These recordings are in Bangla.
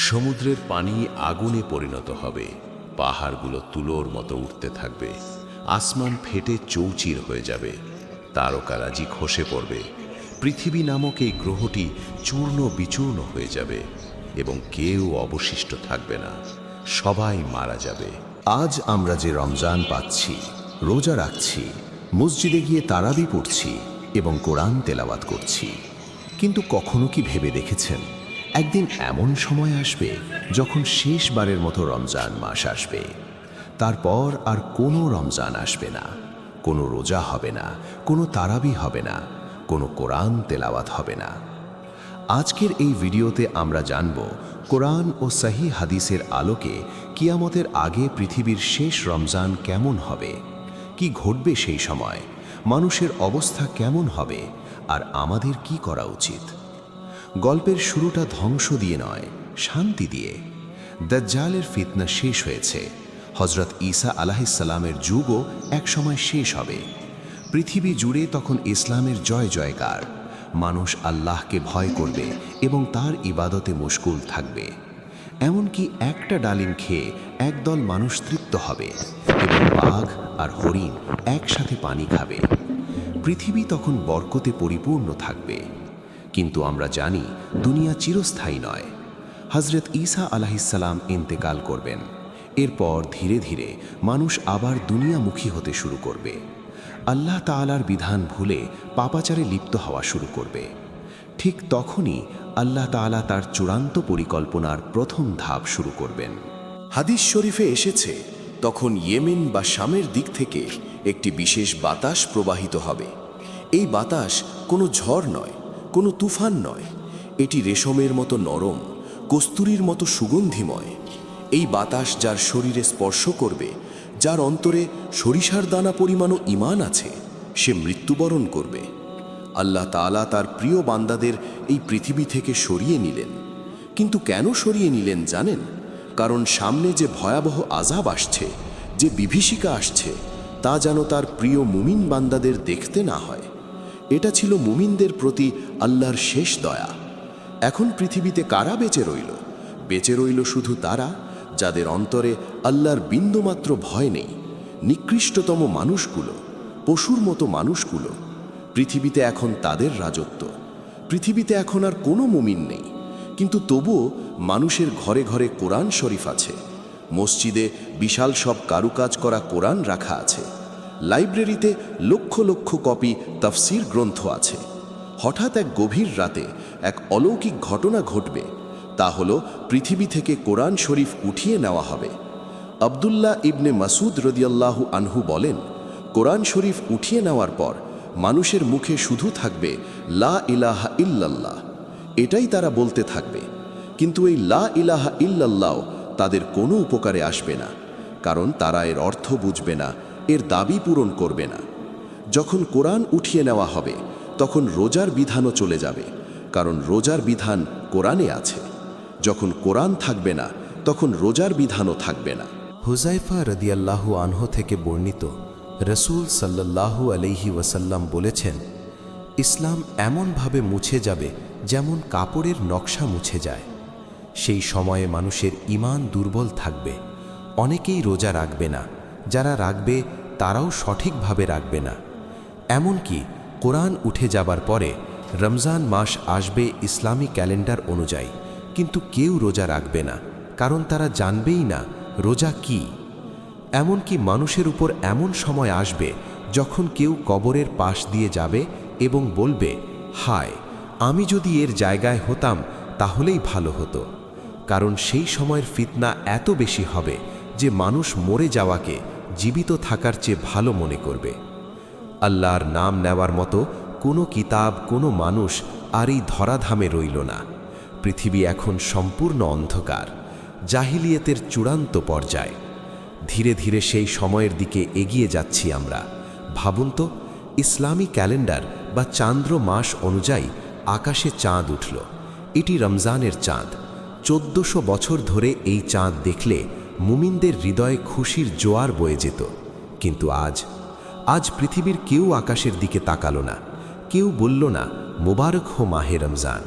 সমুদ্রের পানি আগুনে পরিণত হবে, পাহাড়গুলো তুলোর মতো উঠতে থাকবে, আসমান ফেটে চৌচির হয়ে যাবে, তারকারাজি খসে পড়বে, পৃথিবী নামক এই গ্রহটি চূর্ণ বিচূর্ণ হয়ে যাবে এবং কেউ অবশিষ্ট থাকবে না, সবাই মারা যাবে। আজ আমরা যে রমজান পাচ্ছি, রোজা রাখছি, মসজিদে গিয়ে তারাবি পড়ছি এবং কোরআন তেলাওয়াত করছি, কিন্তু কখনো কি ভেবে দেখেছেন একদিন এমন সময় আসবে যখন শেষবারের মতো রমজান মাস আসবে, তারপর আর কোনো রমজান আসবে না, কোনো রোজা হবে না, কোনো তারাবি হবে না, কোনো কোরআন তেলাওয়াত হবে না। আজকের এই ভিডিওতে আমরা জানব কোরআন ও সহি হাদিসের আলোকে কিয়ামতের আগে পৃথিবীর শেষ রমজান কেমন হবে, কি ঘটবে সেই সময়, মানুষের অবস্থা কেমন হবে আর আমাদের কি করা উচিত। গল্পের শুরুটা ধ্বংস দিয়ে নয়, শান্তি দিয়ে। দাজ্জালের ফিতনা শেষ হয়েছে, হজরত ঈসা আলাইহিসসালামের যুগও একসময় শেষ হবে। পৃথিবী জুড়ে তখন ইসলামের জয় জয়কার, মানুষ আল্লাহকে ভয় করবে এবং তার ইবাদতে মশগুল থাকবে। এমনকি একটা ডালিম খেয়ে একদল মানুষ তৃপ্ত হবে এবং বাঘ আর হরিণ একসাথে পানি খাবে। পৃথিবী তখন বরকতে পরিপূর্ণ থাকবে। কিন্তু আমরা জানি দুনিয়া চিরস্থায়ী নয়। হজরত ঈসা আলাইহিসসালাম ইন্তেকাল করবেন, এরপর ধীরে ধীরে মানুষ আবার দুনিয়ামুখী হতে শুরু করবে। আল্লাহ তাআলার বিধান ভুলে পাপাচারে লিপ্ত হওয়া শুরু করবে। ঠিক তখনই আল্লাহ তাআলা তার চূড়ান্ত পরিকল্পনার প্রথম ধাপ শুরু করবেন। হাদিস শরীফে এসেছে, তখন ইয়েমেন বা শামের দিক থেকে একটি বিশেষ বাতাস প্রবাহিত হবে। এই বাতাস কোনো ঝড় নয়, কোনো তুফান নয়, এটি রেশমের মতো নরম, কস্তুরীর মতো সুগন্ধিময়। এই বাতাস যার শরীরে স্পর্শ করবে, যার অন্তরে সরিষার দানা পরিমাণও ঈমান আছে, সে মৃত্যুবরণ করবে। আল্লাহ তাআলা তার প্রিয় বান্দাদের এই পৃথিবী থেকে সরিয়ে নিলেন। কিন্তু কেন সরিয়ে নিলেন জানেন? কারণ সামনে যে ভয়াবহ আযাব আসছে, যে বিভীষিকা আসছে, তা যেন তার প্রিয় মুমিন বান্দাদের দেখতে না হয়। এটা ছিল মুমিনদের প্রতি আল্লাহর শেষ দয়া। এখন পৃথিবীতে কারা বেঁচে রইল? বেঁচে রইল শুধু তারা যাদের অন্তরে আল্লাহর বিন্দুমাত্র ভয় নেই। নিকৃষ্টতম মানুষগুলো, পশুর মতো মানুষগুলো। পৃথিবীতে এখন তাদের রাজত্ব। পৃথিবীতে এখন আর কোনো মুমিন নেই, কিন্তু তবুও মানুষের ঘরে ঘরে কোরআন শরীফ আছে। মসজিদে বিশাল সব কারুকাজ করা কোরআন রাখা আছে। লাইব্রেরিতে লক্ষ লক্ষ কপি তাফসির গ্রন্থ আছে। হঠাৎ এক গভীর রাতে এক অলৌকিক ঘটনা ঘটবে, তা হলো পৃথিবী থেকে কোরআন শরীফ উঠিয়ে নেওয়া হবে। আব্দুল্লাহ ইবনে মাসুদ রাদিয়াল্লাহু আনহু বলেন, কোরআন শরীফ উঠিয়ে নেওয়ার পর মানুষের মুখে শুধু থাকবে লা ইলাহা ইল্লাল্লাহ। এটাই তারা বলতে থাকবে, কিন্তু এই লা ইলাহা ইল্লাল্লাহ তাদের কোনো উপকারে আসবে না, কারণ তারা এর অর্থ বুঝবে না, এর দাবি পূরণ করবে না। যখন কোরআন উঠিয়ে নেওয়া হবে, তখন রোজার বিধানও চলে যাবে, কারণ রোজার বিধান কোরআনে আছে। যখন কোরআন থাকবে না, তখন রোজার বিধানও থাকবে না। হুযায়ফা রাদিয়াল্লাহু আনহু থেকে বর্ণিত, রাসূল সাল্লাল্লাহু আলাইহি ওয়াসাল্লাম বলেছেন, ইসলাম এমনভাবে মুছে যাবে যেমন কাপড়ের নকশা মুছে যায়। সেই সময়ে মানুষের ঈমান দুর্বল থাকবে, অনেকেই রোজা রাখবে না, যারা রাখবে তারাও সঠিকভাবে রাখবে না। এমনকি কোরআন উঠে যাবার পরে রমজান মাস আসবে ইসলামী ক্যালেন্ডার অনুযায়ী, কিন্তু কেউ রোজা রাখবে না, কারণ তারা জানবেই না রোজা কি। এমনকি মানুষের উপর এমন সময় আসবে যখন কেউ কবরের পাশ দিয়ে যাবে এবং বলবে, হায়, আমি যদি এর জায়গায় হতাম তাহলেই ভালো হতো। কারণ সেই সময়ের ফিতনা এত বেশি হবে যে মানুষ মরে যাওয়াকে জীবিত থাকার চেয়ে ভালো মনে করবে। আল্লাহর নাম নেওয়ার মতো কোনো কিতাব, কোনো মানুষ আর এই ধরাধামে রইল না। পৃথিবী এখন সম্পূর্ণ অন্ধকার, জাহিলিয়াতের চূড়ান্ত পর্যায়। ধীরে ধীরে সেই সময়ের দিকে এগিয়ে যাচ্ছি আমরা। ভাবুন তো, ইসলামী ক্যালেন্ডার বা চান্দ্র মাস অনুযায়ী আকাশে চাঁদ উঠল। এটি রমজানের চাঁদ। 1400 বছর ধরে এই চাঁদ দেখলে মুমিনদের হৃদয়ে খুশির জোয়ার বয়ে যেত। কিন্তু আজ পৃথিবীর কেউ আকাশের দিকে তাকালো না, কেউ বলল না মোবারক হো মাহে রমজান,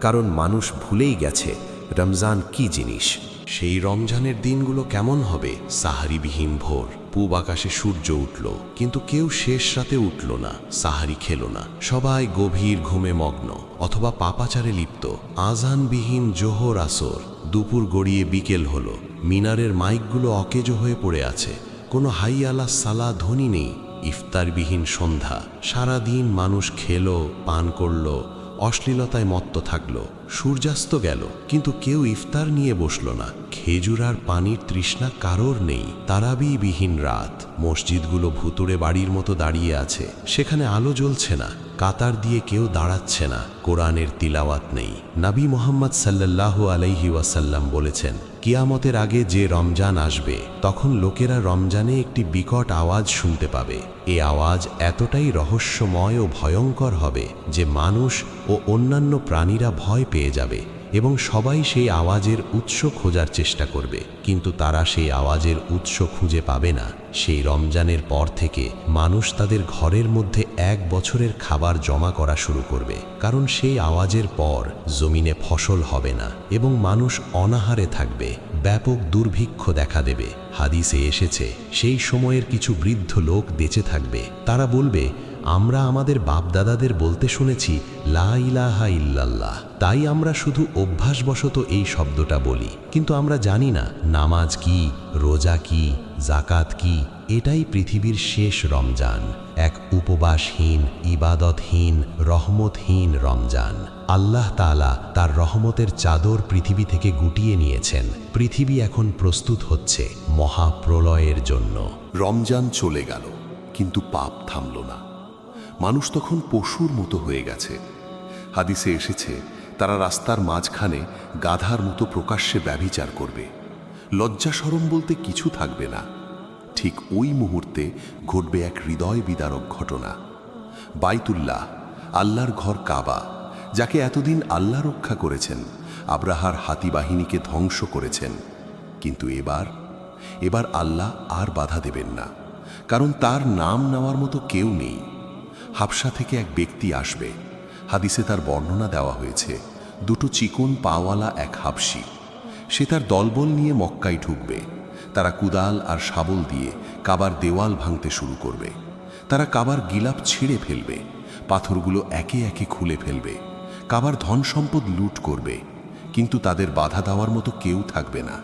কারণ মানুষ ভুলেই গেছে রমজান কি জিনিস। সেই রমজানের দিনগুলো কেমন হবে? সাহারিবিহীন ভোর, পূব আকাশে সূর্য উঠল, কিন্তু কেউ শেষ রাতে উঠল না, সাহারি খেল না। সবাই গভীর ঘুমে মগ্ন অথবা পাপাচারে লিপ্ত। আজানবিহীন জোহর আসর, দুপুর গড়িয়ে বিকেল হলো, মিনারের মাইকগুলো অকেজো হয়ে পড়ে আছে, কোনো হাই আলা সালা ধ্বনি নেই। ইফতারবিহীন সন্ধ্যা, সারাদিন মানুষ খেলো, পান করলো, অশ্লীলতায় মত্ত থাকলো। সূর্যাস্ত গেল, কিন্তু কেউ ইফতার নিয়ে বসল না। খেজুর আর পানির তৃষ্ণা কারোর নেই। তারাবিবিহীন রাত, মসজিদগুলো ভুতুড়ে বাড়ির মতো দাঁড়িয়ে আছে, সেখানে আলো জ্বলছে না, কাতার দিয়ে কেউ দাঁড়াচ্ছে না, কোরআনের তিলাওয়াত নেই। নবী মুহাম্মদ সাল্লাল্লাহু আলাইহি ওয়াসাল্লাম বলেছেন, কিয়ামতের আগে যে রমজান আসবে, তখন লোকেরা রমজানে একটি বিকট আওয়াজ শুনতে পাবে। এ আওয়াজ এতটাই রহস্যময় ও ভয়ঙ্কর হবে যে মানুষ ও অন্যান্য প্রাণীরা ভয় পেয়ে যাবে এবং সবাই সেই আওয়াজের উৎস খোঁজার চেষ্টা করবে, কিন্তু তারা সেই আওয়াজের উৎস খুঁজে পাবে না। সেই রমজানের পর থেকে মানুষ তাদের ঘরের মধ্যে 1 বছরের খাবার জমা করা শুরু করবে, কারণ সেই আওয়াজের পর জমিনে ফসল হবে না এবং মানুষ অনাহারে থাকবে, ব্যাপক দুর্ভিক্ষ দেখা দেবে। হাদিসে এসেছে, সেই সময়ের কিছু বৃদ্ধ লোক বেঁচে থাকবে, তারা বলবে, আমরা আমাদের বাপদাদাদের বলতে শুনেছি লা ইলাহা ইল্লাল্লাহ, তাই আমরা শুধু অভ্যাসবশত এই শব্দটা বলি, কিন্তু আমরা জানি না নামাজ কি, রোজা কি, জাকাত কি। এটাই পৃথিবীর শেষ রমজান, এক উপবাসহীন, ইবাদতহীন, রহমতহীন রমজান। আল্লাহ তাআলা তার রহমতের চাদর পৃথিবী থেকে গুটিয়ে নিয়েছেন। পৃথিবী এখন প্রস্তুত হচ্ছে মহাপ্রলয়ের জন্য। রমজান চলে গেল, কিন্তু পাপ থামল না। মানুষ তখন পশুর মতো হয়ে গেছে। হাদিসে এসেছে, তারা রাস্তার মাঝখানে গাধার মতো প্রকাশ্যে ব্যভিচার করবে। লজ্জা শরম বলতে কিছু থাকবে না। ঠিক ওই মুহূর্তে ঘটবে এক হৃদয় বিদারক ঘটনা। বাইতুল্লাহ, আল্লাহর ঘর কাবা, যাকে এতদিন আল্লাহ রক্ষা করেছেন, আব্রাহার হাতি বাহিনীকে ধ্বংস করেছেন, কিন্তু এবার আল্লাহ আর বাধা দেবেন না, কারণ তার নাম নেওয়ার মতো কেউ নেই। হাবশা থেকে এক ব্যক্তি আসবে। হাদিসে তার বর্ণনা দেওয়া হয়েছে, 2 চিকন পাওয়ালা এক হাবশি। সে তার দলবল নিয়ে মক্কায় ঢুকবে। তারা কুদাল আর শাবল দিয়ে কাবার দেওয়াল ভাঙতে শুরু করবে। তারা কাবার গিলাপ ছিঁড়ে ফেলবে, পাথরগুলো একে একে খুলে ফেলবে, কাবার ধন সম্পদ লুট করবে, কিন্তু তাদের বাধা দেওয়ার মতো কেউ থাকবে না।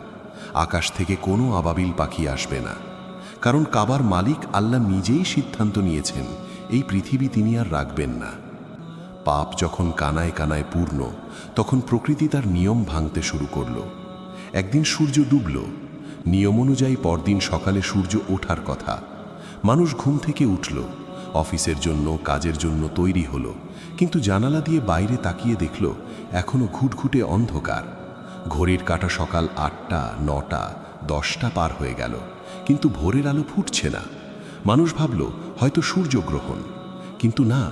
আকাশ থেকে কোনো আবাবিল পাখি আসবে না, কারণ কাবার মালিক আল্লাহ নিজেই সিদ্ধান্ত নিয়েছেন, এই পৃথিবী তিনি আর রাখবেন না। পাপ যখন কানায় কানায় পূর্ণ, তখন প্রকৃতি তার নিয়ম ভাঙতে শুরু করল। একদিন সূর্য ডুবল। নিয়ম অনুযায়ী পরদিন সকালে সূর্য ওঠার কথা। মানুষ ঘুম থেকে উঠল, অফিসের জন্য, কাজের জন্য তৈরি হলো, কিন্তু জানালা দিয়ে বাইরে তাকিয়ে দেখল এখনো ঘুটঘুটে অন্ধকার। ঘড়ির কাঁটা সকাল 8টা, 9টা, 10টা পার হয়ে গেল, কিন্তু ভোরের আলো ফুটছে না। মানুষ ভাবল হয়তো সূর্যগ্রহণ, কিন্তু না,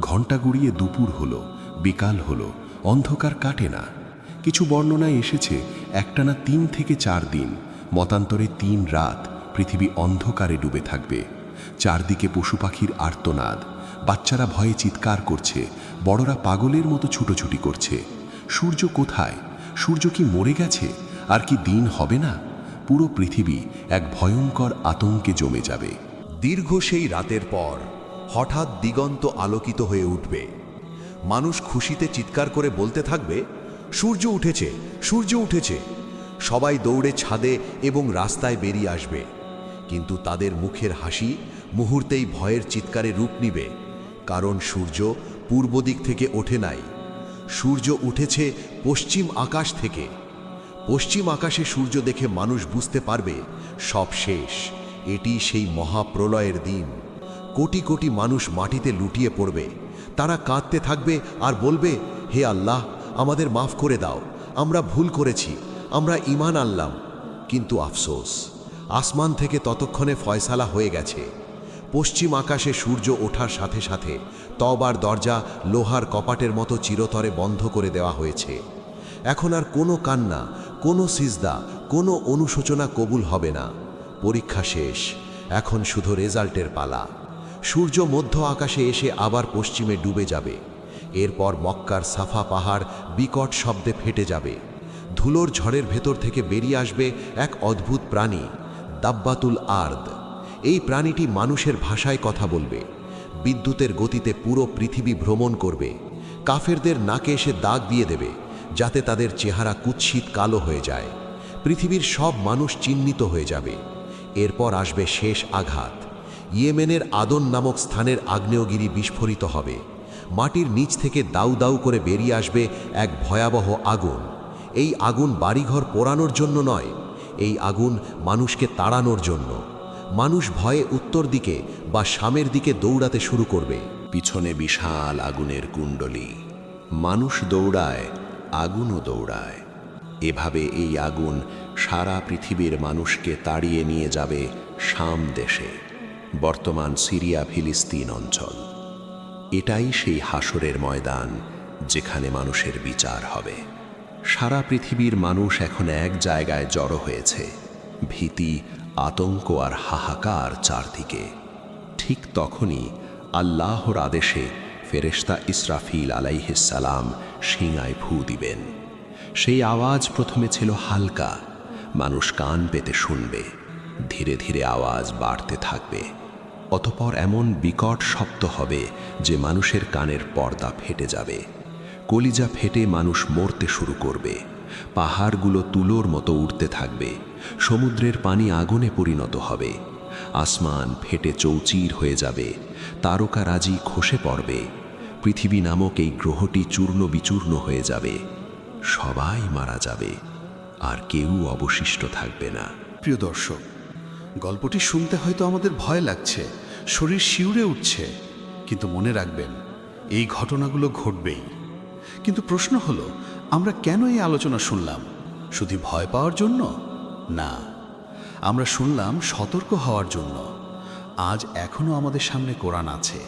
ঘণ্টা গড়িয়ে দুপুর হলো, বিকাল হলো, অন্ধকার কাটে না। কিছু বর্ণনায় এসেছে একটানা 3 থেকে 4 দিন, মতান্তরে 3 রাত পৃথিবী অন্ধকারে ডুবে থাকবে। চারদিকে পশু পাখির আর্তনাদ, বাচ্চারা ভয়ে চিৎকার করছে, বড়রা পাগলের মতো ছুটোছুটি করছে। সূর্য কোথায়? সূর্য কি মরে গেছে? আর কি দিন হবে না? পুরো পৃথিবী এক ভয়ঙ্কর আতঙ্কে জমে যাবে। দীর্ঘ সেই রাতের পর হঠাৎ দিগন্ত আলোকিত হয়ে উঠবে। মানুষ খুশিতে চিৎকার করে বলতে থাকবে, সূর্য উঠেছে, সূর্য উঠেছে। সবাই দৌড়ে ছাদে এবং রাস্তায় বেরিয়ে আসবে, কিন্তু তাদের মুখের হাসি মুহূর্তেই ভয়ের চিৎকারে রূপ নিবে, কারণ সূর্য পূর্ব দিক থেকে ওঠে নাই, সূর্য উঠেছে পশ্চিম আকাশ থেকে। পশ্চিম আকাশে সূর্য দেখে মানুষ বুঝতে পারবে সব শেষ। এটি সেই মহাপ্রলয়ের দিন। কোটি কোটি মানুষ মাটিতে লুটিয়ে পড়বে। তারা কাঁদতে থাকবে আর বলবে, হে আল্লাহ, আমাদের মাফ করে দাও, আমরা ভুল করেছি, আমরা ঈমান আনলাম। কিন্তু আফসোস, আসমান থেকে ততক্ষণে ফয়সালা হয়ে গেছে। পশ্চিম আকাশে সূর্য ওঠার সাথে সাথে তওবার দরজা লোহার কপাটের মতো চিরতরে বন্ধ করে দেওয়া হয়েছে। এখন আর কোনো কান্না, কোনো সিজদা, কোনো অনুশোচনা কবুল হবে না। পরীক্ষা শেষ, এখন শুধু রেজাল্টের পালা। সূর্য মধ্য আকাশে এসে আবার পশ্চিমে ডুবে যাবে। এরপর মক্কার সাফা পাহাড় বিকট শব্দে ফেটে যাবে। ধুলোর ঝড়ের ভেতর থেকে বেরিয়ে আসবে এক অদ্ভুত প্রাণী, দাব্বাতুল আর্দ। এই প্রাণীটি মানুষের ভাষায় কথা বলবে, বিদ্যুতের গতিতে পুরো পৃথিবী ভ্রমণ করবে, কাফেরদের নাকে এসে দাগ দিয়ে দেবে যাতে তাদের চেহারা কুৎসিত কালো হয়ে যায়। পৃথিবীর সব মানুষ চিহ্নিত হয়ে যাবে। এরপর আসবে শেষ আঘাত। ইয়েমেনের আদন নামক স্থানের আগ্নেয়গিরি বিস্ফোরিত হবে। মাটির নিচ থেকে দাউ দাউ করে বেরিয়ে আসবে এক ভয়াবহ আগুন। এই আগুন বাড়িঘর পোড়ানোর জন্য নয়, এই আগুন মানুষকে তাড়ানোর জন্য। মানুষ ভয়ে উত্তর দিকে বা শামের দিকে দৌড়াতে শুরু করবে। পিছনে বিশাল আগুনের কুণ্ডলী। মানুষ দৌড়ায়, আগুনও দৌড়ায়। এভাবে এই আগুন সারা পৃথিবীর মানুষকে তাড়িয়ে নিয়ে যাবে শাম দেশে, বর্তমান সিরিয়া ফিলিস্তিন অঞ্চল। এটাই সেই হাসরের ময়দান যেখানে মানুষের বিচার হবে। সারা পৃথিবীর মানুষ এখন এক জায়গায় জড়ো হয়েছে, ভীতি, আতঙ্ক আর হাহাকার চারদিকে। ঠিক তখনই আল্লাহর আদেশে ফেরেশতা ইসরাফিল আলাইহিস সালাম শিঙায় ফু দিবেন। সেই আওয়াজ প্রথমে ছিল হালকা, মানুষ কান পেতে শুনবে। ধীরে ধীরে আওয়াজ বাড়তে থাকবে। অতঃপর এমন বিকট শব্দ হবে যে মানুষের কানের পর্দা ফেটে যাবে। কলিজা ফেটে মানুষ মরতে শুরু করবে। পাহাড়গুলো তুলোর মতো উঠতে থাকবে। সমুদ্রের পানি আগুনে পরিণত হবে। আসমান ফেটে চৌচির হয়ে যাবে। তারকারাজি খসে পড়বে। পৃথিবী নামক এই গ্রহটি চূর্ণ বিচূর্ণ হয়ে যাবে। সবাই মারা যাবে, আর কেউ অবশিষ্ট থাকবে না। প্রিয় দর্শক, গল্পটি শুনতে হয়তো আমাদের ভয় লাগছে, শরীর শিউরে উঠছে, কিন্তু মনে রাখবেন এই ঘটনাগুলো ঘটবেই। কিন্তু প্রশ্ন হলো, আমরা কেন এই আলোচনা শুনলাম? শুধু ভয় পাওয়ার জন্য? না, আমরা শুনলাম সতর্ক হওয়ার জন্য। আজ এখনও আমাদের সামনে কোরআন আছে,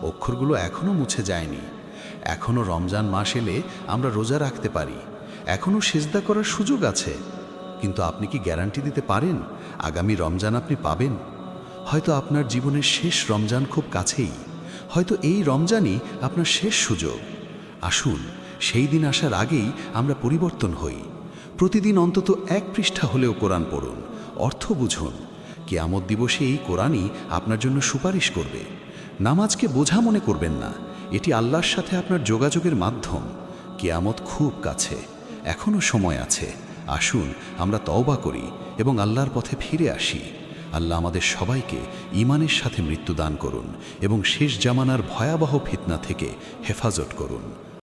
অক্ষরগুলো এখনও মুছে যায়নি। এখনও রমজান মাস এলে আমরা রোজা রাখতে পারি, এখনও সেজদা করার সুযোগ আছে। কিন্তু আপনি কি গ্যারান্টি দিতে পারেন আগামী রমজান আপনি পাবেন? হয়তো আপনার জীবনের শেষ রমজান খুব কাছেই, হয়তো এই রমজানই আপনার শেষ সুযোগ। আসুন সেই দিন আসার আগেই আমরা পরিবর্তন হই। প্রতিদিন অন্তত 1 পৃষ্ঠা হলেও কোরআন পড়ুন, অর্থ বুঝুন। কিয়ামত দিবসে এই কোরআনই আপনার জন্য সুপারিশ করবে। নামাজকে বোঝা মনে করবেন না, এটি আল্লাহর সাথে আপনার যোগাযোগের মাধ্যম। কিয়ামত খুব কাছে, এখনও সময় আছে। আসুন আমরা তওবা করি এবং আল্লাহর পথে ফিরে আসি। আল্লাহ আমাদের সবাইকে ঈমানের সাথে মৃত্যু দান করুন এবং শেষ জামানার ভয়াবহ ফিতনা থেকে হেফাজত করুন।